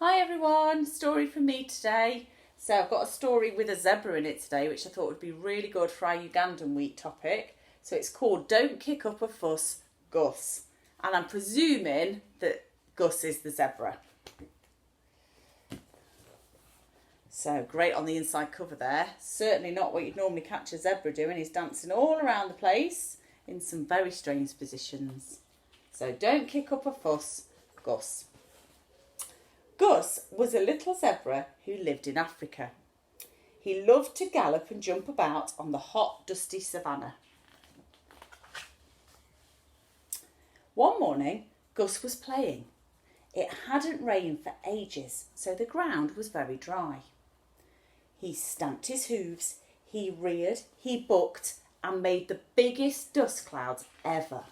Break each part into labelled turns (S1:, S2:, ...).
S1: Hi everyone, story from me today. So I've got a story with a zebra in it today, which I thought would be really good for our Ugandan week topic. So it's called Don't Kick Up a Fuss, Gus. And I'm presuming that Gus is the zebra. So great on the inside cover there. Certainly not what you'd normally catch a zebra doing. He's dancing all around the place in some very strange positions. So don't kick up a fuss, Gus. Gus was a little zebra who lived in Africa. He loved to gallop and jump about on the hot, dusty savannah. One morning, Gus was playing. It hadn't rained for ages, so the ground was very dry. He stamped his hooves, he reared, he bucked, and made the biggest dust clouds ever.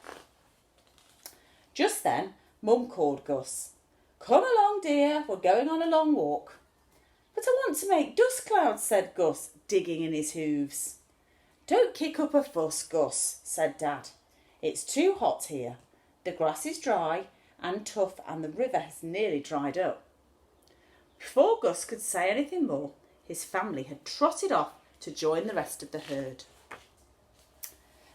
S1: Just then, Mum called Gus. "Come along, dear, we're going on a long walk." "But I want to make dust clouds," said Gus, digging in his hooves. "Don't kick up a fuss, Gus," said Dad. "It's too hot here. The grass is dry and tough and the river has nearly dried up." Before Gus could say anything more, his family had trotted off to join the rest of the herd.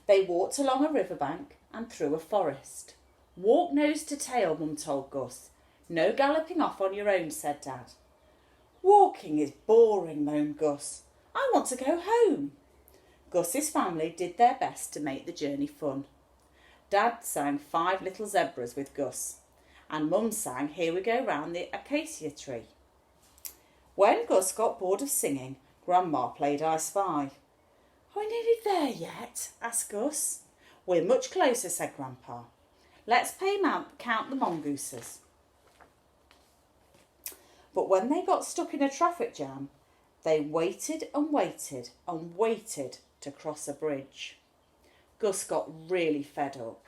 S1: They walked along a riverbank and through a forest. "Walk nose to tail," Mum told Gus. "No galloping off on your own," said Dad. "Walking is boring," moaned Gus. "I want to go home." Gus's family did their best to make the journey fun. Dad sang Five Little Zebras with Gus, and Mum sang Here We Go Round the Acacia Tree. When Gus got bored of singing, Grandma played I Spy. "Are we nearly there yet?" asked Gus. "We're much closer," said Grandpa. "Let's count the mongooses." But when they got stuck in a traffic jam, they waited and waited and waited to cross a bridge. Gus got really fed up.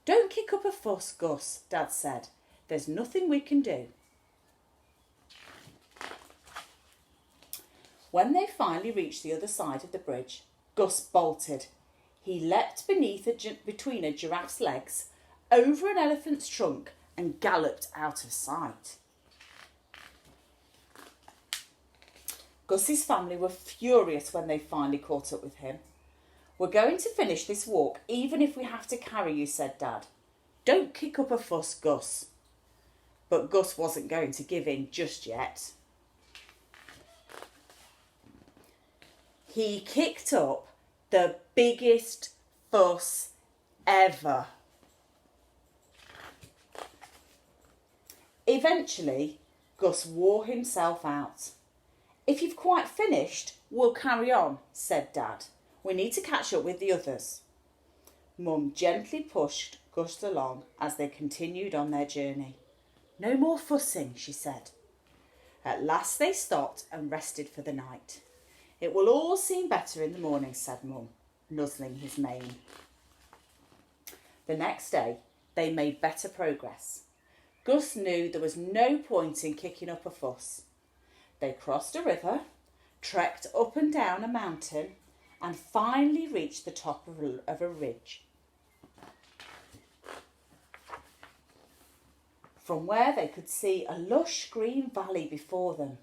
S1: "Don't kick up a fuss, Gus," Dad said. "There's nothing we can do." When they finally reached the other side of the bridge, Gus bolted. He leapt between a giraffe's legs, over an elephant's trunk, and galloped out of sight. Gus's family were furious when they finally caught up with him. "We're going to finish this walk even if we have to carry you," said Dad. "Don't kick up a fuss, Gus." But Gus wasn't going to give in just yet. He kicked up the biggest fuss ever. Eventually, Gus wore himself out. "If you've quite finished, we'll carry on," said Dad. "We need to catch up with the others." Mum gently pushed Gus along as they continued on their journey. "No more fussing," she said. At last they stopped and rested for the night. "It will all seem better in the morning," said Mum, nuzzling his mane. The next day, they made better progress. Gus knew there was no point in kicking up a fuss. They crossed a river, trekked up and down a mountain, and finally reached the top of a ridge. From where they could see a lush green valley before them.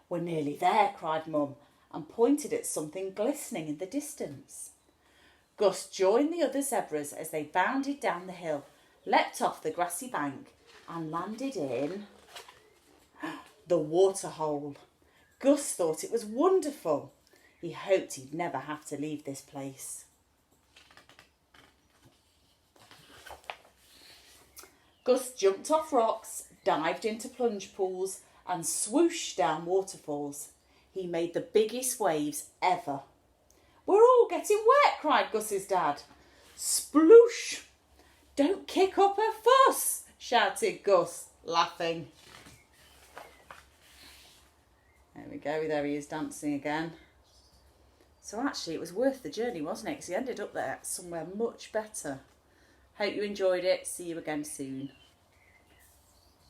S1: "We're nearly there," cried Mum, and pointed at something glistening in the distance. Gus joined the other zebras as they bounded down the hill, leapt off the grassy bank, and landed in the waterhole. Gus thought it was wonderful. He hoped he'd never have to leave this place. Gus jumped off rocks, dived into plunge pools, and swooshed down waterfalls. He made the biggest waves ever. "We're all getting wet," cried Gus's dad. "Sploosh!" "Don't kick up a fuss," shouted Gus, laughing. There we go, there he is dancing again. So actually it was worth the journey, wasn't it? Because he ended up there somewhere much better. Hope you enjoyed it. See you again soon.